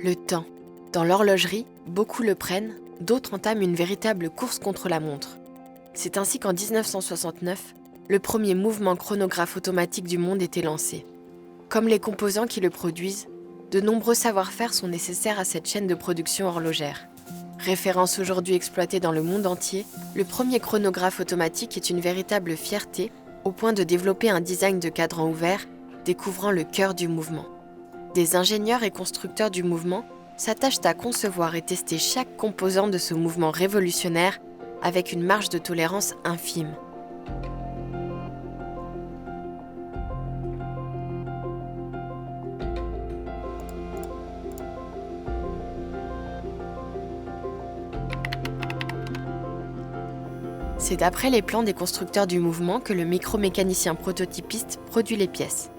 Le temps. Dans l'horlogerie, beaucoup le prennent, d'autres entament une véritable course contre la montre. C'est ainsi qu'en 1969, le premier mouvement chronographe automatique du monde était lancé. Comme les composants qui le produisent, de nombreux savoir-faire sont nécessaires à cette chaîne de production horlogère. Référence aujourd'hui exploitée dans le monde entier, le premier chronographe automatique est une véritable fierté, au point de développer un design de cadran ouvert, découvrant le cœur du mouvement. Des ingénieurs et constructeurs du mouvement s'attachent à concevoir et tester chaque composant de ce mouvement révolutionnaire avec une marge de tolérance infime. C'est d'après les plans des constructeurs du mouvement que le micromécanicien prototypiste produit les pièces.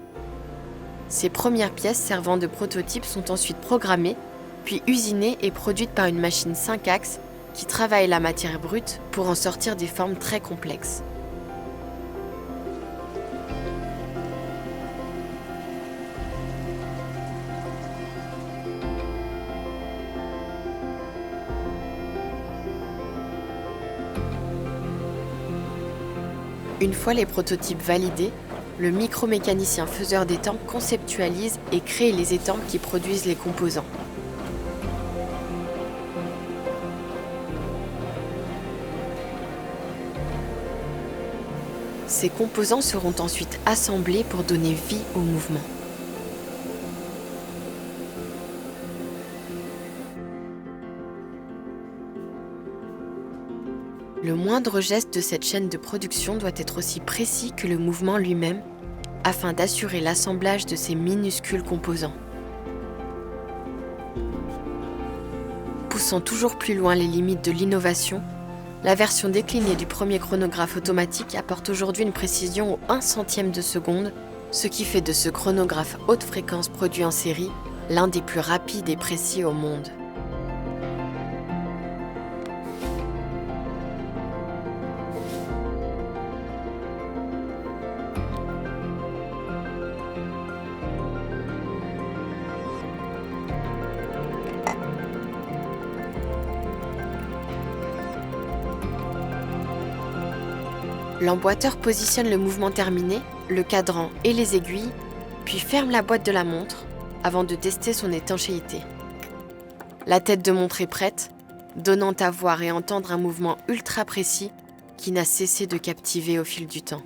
Ces premières pièces servant de prototype sont ensuite programmées, puis usinées et produites par une machine 5 axes qui travaille la matière brute pour en sortir des formes très complexes. Une fois les prototypes validés, le micromécanicien faiseur d'étampes conceptualise et crée les étampes qui produisent les composants. Ces composants seront ensuite assemblés pour donner vie au mouvement. Le moindre geste de cette chaîne de production doit être aussi précis que le mouvement lui-même, afin d'assurer l'assemblage de ces minuscules composants. Poussant toujours plus loin les limites de l'innovation, la version déclinée du premier chronographe automatique apporte aujourd'hui une précision au 1/100e de seconde, ce qui fait de ce chronographe haute fréquence produit en série l'un des plus rapides et précis au monde. L'emboîteur positionne le mouvement terminé, le cadran et les aiguilles, puis ferme la boîte de la montre avant de tester son étanchéité. La tête de montre est prête, donnant à voir et entendre un mouvement ultra précis qui n'a cessé de captiver au fil du temps.